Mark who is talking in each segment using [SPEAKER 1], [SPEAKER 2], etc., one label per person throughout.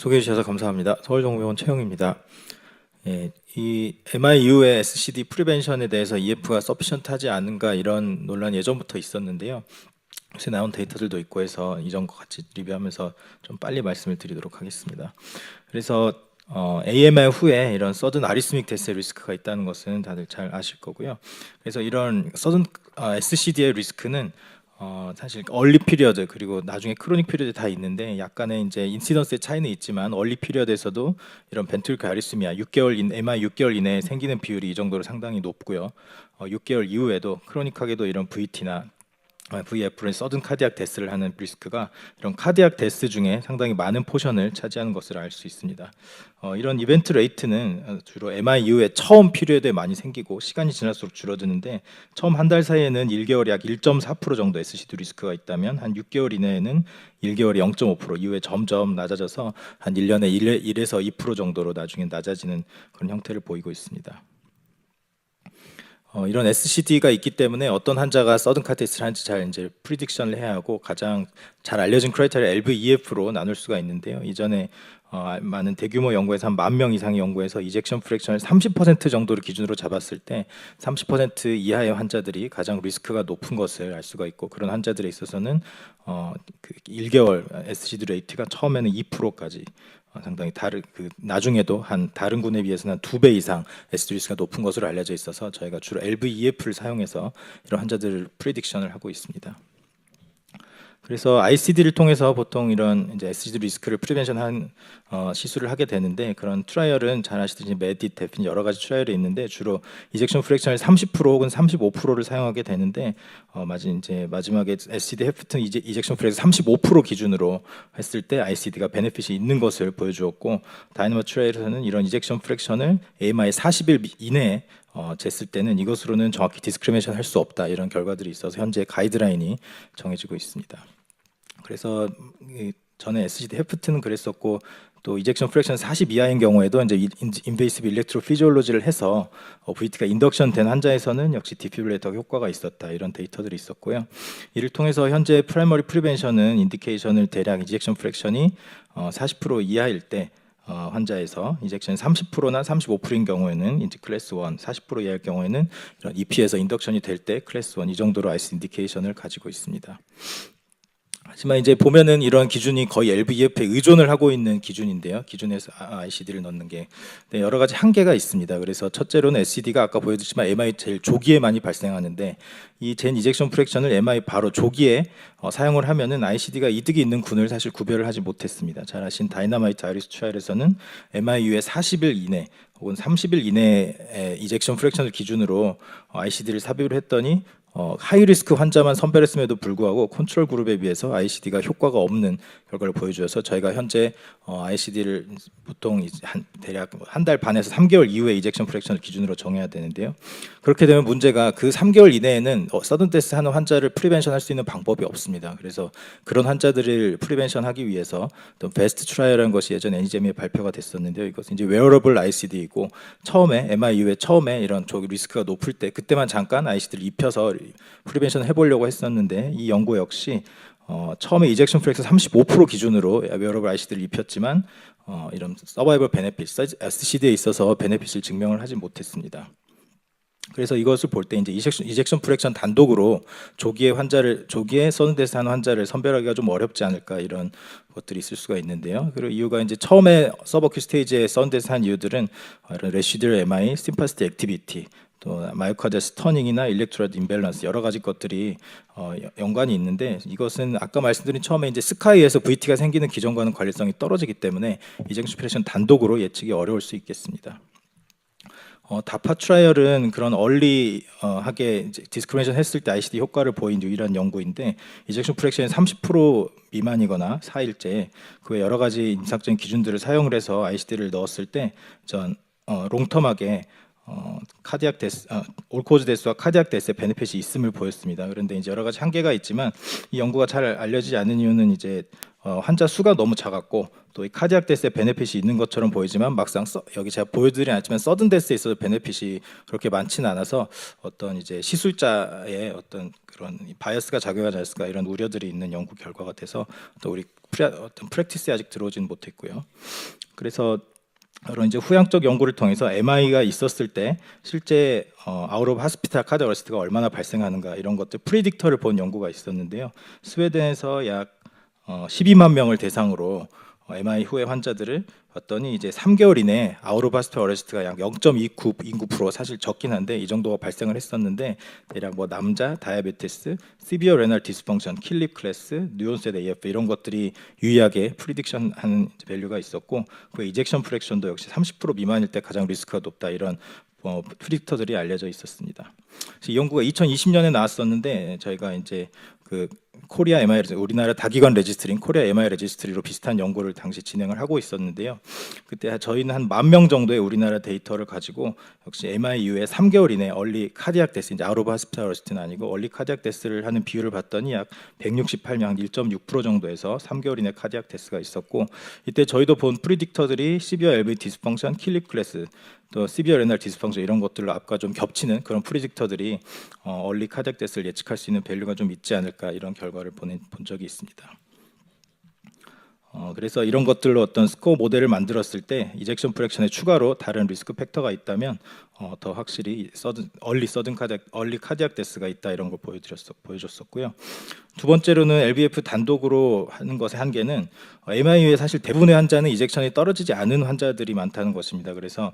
[SPEAKER 1] 소개해 주셔서 감사합니다. 서울정보병원 최영입니다. 예, 이 MI 이후에 SCD 프리벤션에 대해서 EF가 서피션트하지 않은가 이런 논란이 예전부터 있었는데요. 요새 나온 데이터들도 있고 해서 이전과 같이 리뷰하면서 좀 빨리 말씀을 드리도록 하겠습니다. 그래서 AMI 후에 이런 서든 아리스믹 데스의 리스크가 있다는 것은 다들 잘 아실 거고요. 그래서 이런 서든 SCD의 리스크는 사실 얼리 피리어드 그리고 나중에 크로닉 피리어드 다 있는데 약간의 이제 인시던스의 차이는 있지만 얼리 피리어드에서도 이런 벤트리클 아리스미아 6개월 MI 6개월 이내에 생기는 비율이 이 정도로 상당히 높고요. 6개월 이후에도 크로닉하게도 이런 VT나 VF는 서든 카디악 데스를 하는 리스크가 이런 카디악 데스 중에 상당히 많은 포션을 차지하는 것을 알 수 있습니다. 이런 이벤트 레이트는 주로 MI 이후에 처음 피리어드에 많이 생기고 시간이 지날수록 줄어드는데 처음 한 달 사이에는 1개월 약 1.4% 정도 SCD 리스크가 있다면 한 6개월 이내에는 1개월에 0.5% 이후에 점점 낮아져서 한 1년에 1에서 2% 정도로 나중에 낮아지는 그런 형태를 보이고 있습니다. 이런 SCD가 있기 때문에 어떤 환자가 서든 카테이스를 하는지 잘 이제 프리딕션을 해야 하고 가장 잘 알려진 크라이테리아 LVEF로 나눌 수가 있는데요. 이전에 많은 대규모 연구에서 한 10,000명 이상의 연구에서 이젝션 프랙션을 30% 정도를 기준으로 잡았을 때 30% 이하의 환자들이 가장 리스크가 높은 것을 알 수가 있고 그런 환자들에 있어서는 그 1개월 SCD 레이트가 처음에는 2%까지 상당히 나중에도 한 다른 군에 비해서는 한 2배 이상 SCD 리스크가 높은 것으로 알려져 있어서 저희가 주로 LVEF를 사용해서 이런 환자들을 프리딕션을 하고 있습니다. 그래서 ICD를 통해서 보통 이런 이제 SCD 리스크를 프리벤션한 시술을 하게 되는데 그런 트라이얼은 잘 아시듯이 메디, 데핀 여러 가지 트라이얼이 있는데 주로 이젝션 프랙션을 30% 혹은 35%를 사용하게 되는데 이제 마지막에 SCD 헤프튼 이젝션 프랙션 35% 기준으로 했을 때 ICD가 베네핏이 있는 것을 보여주었고 다이너마 트라이얼에서는 이런 이젝션 프랙션을 AMI 40일 이내에 쟀을 때는 이것으로는 정확히 디스크리미네이션 할 수 없다 이런 결과들이 있어서 현재 가이드라인이 정해지고 있습니다. 그래서 전에 SCD 헤프트는 그랬었고 또 이젝션 프랙션 40 이하인 경우에도 이제 인베이시브 일렉트로 피지올로지를 해서 VT가 인덕션 된 환자에서는 역시 디피브레이터 효과가 있었다 이런 데이터들이 있었고요. 이를 통해서 현재 프라이머리 프리벤션은 인디케이션을 대략 이젝션 프랙션이 40% 이하일 때 환자에서 이젝션 30%나 35%인 경우에는 이제 클래스 1, 40% 이하일 경우에는 이런 EP에서 인덕션이 될 때 클래스 1 이 정도로 IC 인디케이션을 가지고 있습니다. 하지만 이제 보면은 이런 기준이 거의 LVEF에 의존을 하고 있는 기준인데요. 기준에서 ICD를 넣는 게 여러 가지 한계가 있습니다. 그래서 첫째로는 SCD가 아까 보여드렸지만 MI 제일 조기에 많이 발생하는데 이 젠 이젝션 프랙션을 MI 바로 조기에 사용을 하면은 ICD가 이득이 있는 군을 사실 구별을 하지 못했습니다. 잘 아신 다이너마이트 아이리스 트라이얼에서는 MI 이후에 40일 이내 혹은 30일 이내에 이젝션 프랙션을 기준으로 ICD를 삽입을 했더니 하이리스크 환자만 선별했음에도 불구하고 컨트롤 그룹에 비해서 ICD가 효과가 없는 결과를 보여주어서 저희가 현재 ICD를 보통 대략 한 달 반에서 3개월 이후에 이젝션 프랙션을 기준으로 정해야 되는데요. 그렇게 되면 문제가 그 3개월 이내에는 서든 데스 하는 환자를 프리벤션 할 수 있는 방법이 없습니다. 그래서 그런 환자들을 프리벤션 하기 위해서 또 베스트 트라이얼이라는 것이 예전 NEJM에 발표가 됐었는데요. 이것은 이제 웨어러블 ICD이고 처음에 MI 이후에 처음에 이런 리스크가 높을 때 그때만 잠깐 ICD를 입혀서 프리벤션을 해보려고 했었는데 이 연구 역시 처음에 이젝션 프랙션 35% 기준으로 웨어러블 ICD를 입혔지만 이런 서바이벌 베네핏, SCD에 있어서 베네핏을 증명을 하지 못했습니다. 그래서 이것을 볼 때 이제 이젝션 프랙션 단독으로 조기에 서든 데스 하는 환자를 선별하기가 좀 어렵지 않을까 이런 것들이 있을 수가 있는데요. 그리고 이유가 이제 처음에 서버큐 스테이지에 서든 데스 한 이유들은 이런 레시드럴 MI, 심파스틱 액티비티 또 마이오카드 스터닝이나 일렉트로드 임밸런스 여러 가지 것들이 연관이 있는데 이것은 아까 말씀드린 처음에 이제 스카이에서 VT가 생기는 기전과는 관련성이 떨어지기 때문에 이젝션 프랙션 단독으로 예측이 어려울 수 있겠습니다. 다파 트라이얼은 그런 얼리하게 디스크리미네이션 했을 때 ICD 효과를 보인 유일한 연구인데 이젝션 프랙션이 30% 미만이거나 4일째 그 외 여러 가지 임상적인 기준들을 사용을 해서 ICD를 넣었을 때 롱텀하게 카디악 데스, 올코즈 데스와 카디악 데스의 베네핏이 있음을 보였습니다. 그런데 이제 여러 가지 한계가 있지만 이 연구가 잘 알려지지 않은 이유는 이제 환자 수가 너무 작았고 또 이 카디악 데스의 베네핏이 있는 것처럼 보이지만 막상 여기 제가 보여드리진 않지만 서든 데스에 있어서 베네핏이 그렇게 많지는 않아서 어떤 이제 시술자의 어떤 그런 바이어스가 작용하지 않을까 이런 우려들이 있는 연구 결과가 돼서 또 우리 어떤 프랙티스에 아직 들어오지는 못했고요. 그래서 이런 이제 후향적 연구를 통해서 MI가 있었을 때 실제 아웃 오브 하스피탈 카디악 어레스트가 얼마나 발생하는가 이런 것들 프리딕터를 본 연구가 있었는데요. 스웨덴에서 약 12만 명을 대상으로 MI 후의 환자들을 봤더니 이제 3개월 이내 아웃 오브 하스피탈 어레스트가 약 0.29% 사실 적긴 한데 이 정도가 발생을 했었는데 대략 뭐 남자, 다이아베티스, 시비어 레날 디스펑션, 킬립 클래스, 뉴온셋 AF 이런 것들이 유의하게 프리딕션 하는 밸류가 있었고 그 이젝션 프랙션도 역시 30% 미만일 때 가장 리스크가 높다 이런 프리딕터들이 알려져 있었습니다. 이 연구가 2020년에 나왔었는데 저희가 이제 그 코리아 MI 우리나라 다기관 레지스트리인 코리아 MI 레지스트리로 비슷한 연구를 당시 진행을 하고 있었는데요. 그때 저희는 한 10,000명 정도의 우리나라 데이터를 가지고 역시 MI 이후에 3개월 이내 얼리 카디악 데스 이제 아웃 오브 하스피탈 어레스트는 아니고 얼리 카디악 데스를 하는 비율을 봤더니 약 168명 1.6% 정도에서 3개월 이내 카디악 데스가 있었고 이때 저희도 본 프리딕터들이 시비어 LV 디스펑션, 킬립 클래스 또 시비어 레날 디스펑션 이런 것들로 앞과 좀 겹치는 그런 프리딕터들이 얼리 카디악 데스를 예측할 수 있는 밸류가 좀 있지 않을까 이런 결과를 본 적이 있습니다. 그래서 이런 것들로 어떤 스코어 모델을 만들었을 때 이젝션 프랙션에 추가로 다른 리스크 팩터가 있다면 더 확실히 얼리 카디악 데스가 있다 이런 걸 보여줬었고요. 두 번째로는 LVF 단독으로 하는 것의 한계는 MIU의 사실 대부분의 환자는 이젝션이 떨어지지 않은 환자들이 많다는 것입니다. 그래서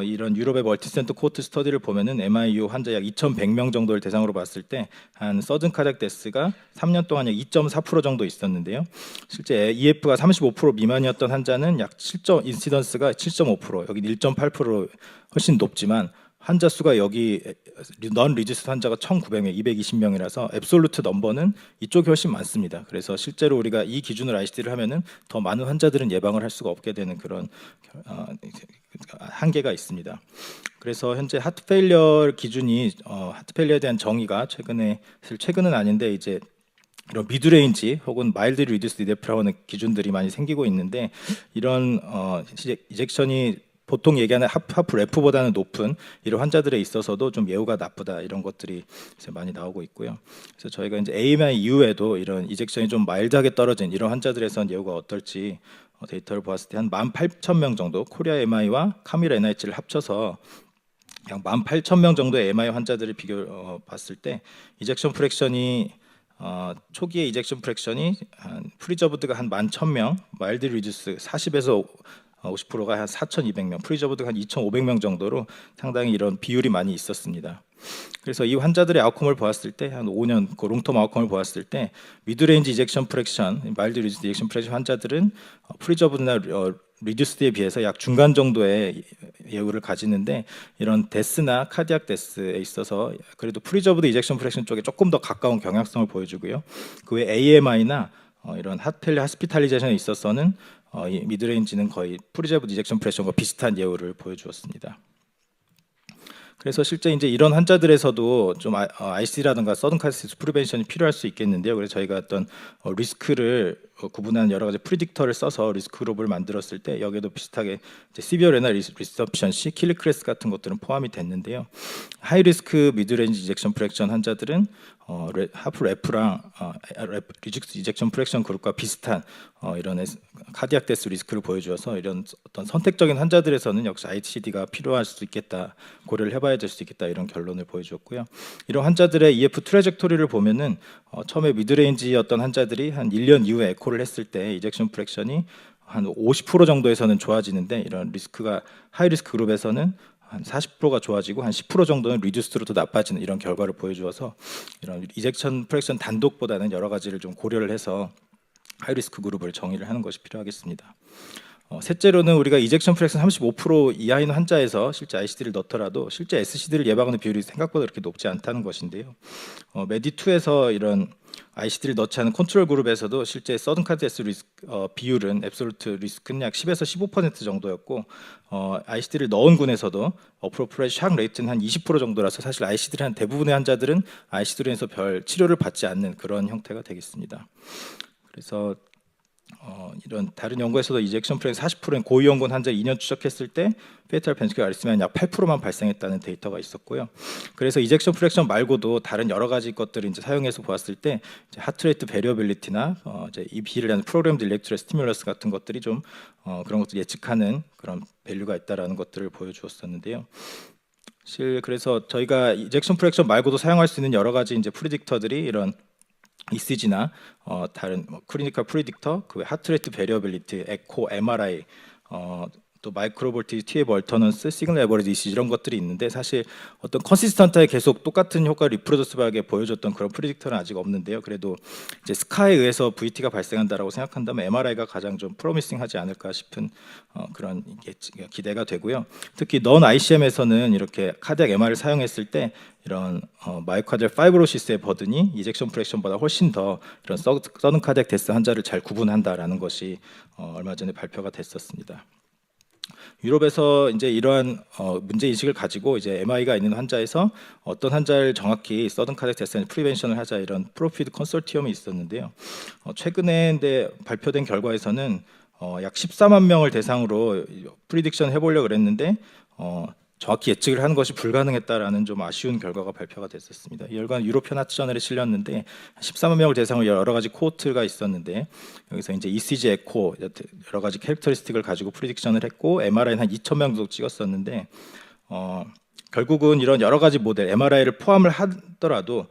[SPEAKER 1] 이런 유럽의 멀티센터 코트 스터디를 보면은 MIU 환자 약 2,100명 정도를 대상으로 봤을 때 한 서든 카디악 데스가 3년 동안 약 2.4% 정도 있었는데요. 실제 EF가 35% 미만이었던 환자는 약 7. 인시던스가 7.5%, 여기 1.8% 훨씬 높지만 환자 수가 여기 넌 리지스트 환자가 1,900명, 220명이라서 앱솔루트 넘버는 이쪽이 훨씬 많습니다. 그래서 실제로 우리가 이 기준으로 ICD를 하면은 더 많은 환자들은 예방을 할 수가 없게 되는 그런 한계가 있습니다. 그래서 현재 하트 페일리어 기준이 하트 페일리어에 대한 정의가 최근은 아닌데 이제 이런 미드레인지 혹은 마일드 리듀스 리데프라는 기준들이 많이 생기고 있는데 이런 이젝션이 보통 얘기하는 하프 F보다는 높은 이런 환자들에 있어서도 좀 예후가 나쁘다 이런 것들이 이제 많이 나오고 있고요. 그래서 저희가 이제 AMI 이후에도 이런 이젝션이 좀 마일드하게 떨어진 이런 환자들에선 예후가 어떨지 데이터를 보았을 때 한 18,000명 정도 코리아 MI와 카밀 NIH를 합쳐서 약 18,000명 정도의 MI 환자들을 봤을 때 이젝션 프랙션이 초기의 이젝션 프랙션이 프리저브드가 한 11,000명, 마일드 리듀스 40에서 50%가 한 4,200명, 프리저브드가 한 2,500명 정도로 상당히 이런 비율이 많이 있었습니다. 그래서 이 환자들의 아웃컴을 보았을 때 한 5년 그 롱텀 아웃컴을 보았을 때 미드레인지 이젝션 프랙션, 마일드 리듀스 이젝션 프랙션 환자들은 프리저브드나 리듀스드에 비해서 약 중간 정도의 예후를 가지는데 이런 데스나 카디악 데스에 있어서 그래도 프리저브드 이젝션 프랙션 쪽에 조금 더 가까운 경향성을 보여주고요. 그 외 AMI나 이런 하트펠리 하스피탈리제이션에 있어서는 이 미드레인지는 거의 프리저브드 이젝션 프랙션과 비슷한 예후를 보여주었습니다. 그래서 실제 이제 이런 환자들에서도 좀 IC라든가 서든 카디스 프리벤션이 필요할 수 있겠는데요. 그래서 저희가 어떤 리스크를 구분하는 여러 가지 프리딕터를 써서 리스크 그룹을 만들었을 때 여기에도 비슷하게 시비어 레날 리서피션시, 킬릭 클래스 같은 것들은 포함이 됐는데요. 하이 리스크 미드레인지 이젝션 프랙션 환자들은 하프 F랑 리직스 이젝션 프랙션 그룹과 비슷한 이런 카디악 데스 리스크를 보여주어서 이런 어떤 선택적인 환자들에서는 역시 ICD가 필요할 수 있겠다, 고려를 해봐야 될 수 있겠다 이런 결론을 보여주었고요. 이런 환자들의 EF 트래젝토리를 보면은 처음에 미드레인지였던 환자들이 한 1년 이후에 에코를 했을 때 이젝션 프랙션이 한 50% 정도에서는 좋아지는데 이런 리스크가 하이 리스크 그룹에서는 한 40%가 좋아지고 한 10% 정도는 리듀스로 더 나빠지는 이런 결과를 보여주어서 이런 이젝션 프랙션 단독보다는 여러 가지를 좀 고려를 해서 하이리스크 그룹을 정의를 하는 것이 필요하겠습니다. 셋째로는 우리가 이젝션 프랙션 35% 이하인 환자에서 실제 ICD를 넣더라도 실제 SCD를 예방하는 비율이 생각보다 그렇게 높지 않다는 것인데요. 메디2에서 이런 ICD를 넣지 않은 컨트롤 그룹에서도 실제 서든 카드 데스 비율은 앱솔루트 리스크는 약 10에서 15% 정도였고 ICD를 넣은 군에서도 어프로프레이트 샥 레이트는 한 20% 정도라서 사실 ICD를 한 대부분의 환자들은 ICD로 인해서 별 치료를 받지 않는 그런 형태가 되겠습니다. 그래서 이런 다른 연구에서도 이젝션 프랙션 40%인 고위험군 환자 2년 추적했을 때 페이탈 벤트릭 아리스미아는 약 8%만 발생했다는 데이터가 있었고요. 그래서 이젝션 프랙션 말고도 다른 여러 가지 것들을 이제 사용해서 보았을 때 하트레이트 베리어빌리티나 이제 EP를 하는 프로그램드 일렉트로 스티뮬러스 같은 것들이 좀 그런 것들 예측하는 그런 밸류가 있다라는 것들을 보여주었었는데요. 사실 그래서 저희가 이젝션 프랙션 말고도 사용할 수 있는 여러 가지 이제 프리딕터들이 이런 ECG나 다른 클리니컬 프리딕터, 그 하트레이트 베리어빌리티, 에코, MRI, 또 마이크로볼티지, TF 얼터넌스, 시그널 에버리지 ECG 이런 것들이 있는데 사실 어떤 컨시스턴트하게 계속 똑같은 효과를 리프로듀스하게 보여줬던 그런 프리딕터는 아직 없는데요. 그래도 이제 스카에 의해서 VT가 발생한다라고 생각한다면 MRI가 가장 좀 프로미싱하지 않을까 싶은 그런 기대가 되고요. 특히 넌 ICM에서는 이렇게 카디악 MR을 사용했을 때 이런 마이오카디얼 파이브로시스의 버든이 이젝션 프랙션보다 훨씬 더 이런 서든 카디악 데스 환자를 잘 구분한다라는 것이 얼마 전에 발표가 됐었습니다. 유럽에서 이제 이러한 문제 인식을 가지고 이제 MI가 있는 환자에서 어떤 환자를 정확히 서든 카디악 데스 프리벤션을 하자 이런 프로피드 컨소티엄이 있었는데요. 최근에 발표된 결과에서는 약 14만 명을 대상으로 프리딕션 해보려고 그랬는데 정확히 예측을 하는 것이 불가능했다라는 좀 아쉬운 결과가 발표가 됐었습니다. 이 결과는 유로피언 하트 저널에 실렸는데 14만 명을 대상으로 여러 가지 코호트가 있었는데 여기서 이제 ECG 에코 여러 가지 캐릭터리스틱을 가지고 프리딕션을 했고 MRI는 한 2,000명 정도 찍었었는데 결국은 이런 여러 가지 모델 MRI를 포함을 하더라도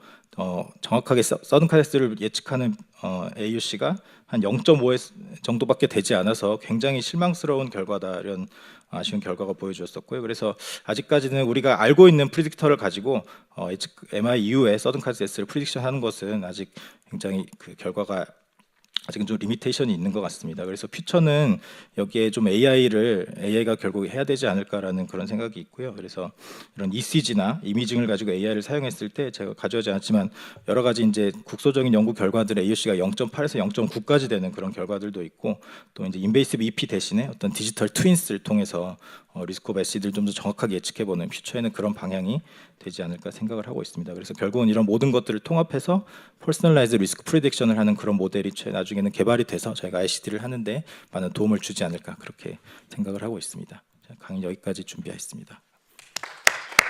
[SPEAKER 1] 정확하게 서든 카데스를 예측하는 AUC가 한 0.5 정도밖에 되지 않아서 굉장히 실망스러운 결과다 이런 아쉬운 결과가 보여주었었고요. 그래서 아직까지는 우리가 알고 있는 프리딕터를 가지고 MI 이후에 서든 카데스를 프리딕션 하는 것은 아직 굉장히 그 결과가 아직은 좀 리미테이션이 있는 것 같습니다. 그래서 퓨처는 여기에 좀 AI가 결국 해야 되지 않을까라는 그런 생각이 있고요. 그래서 이런 ECG나 이미징을 가지고 AI를 사용했을 때 제가 가져오지 않았지만 여러 가지 이제 국소적인 연구 결과들 AUC가 0.8에서 0.9까지 되는 그런 결과들도 있고 또 이제 인베이시브 EP 대신에 어떤 디지털 트윈스를 통해서 리스크 오브 애시드를 좀 더 정확하게 예측해보는 퓨처에는 그런 방향이 되지 않을까 생각을 하고 있습니다. 그래서 결국은 이런 모든 것들을 통합해서 퍼스널라이즈 리스크 프리딕션을 하는 그런 모델이 나중에는 개발이 돼서 저희가 ICD를 하는데 많은 도움을 주지 않을까 그렇게 생각을 하고 있습니다. 강의 여기까지 준비하겠습니다.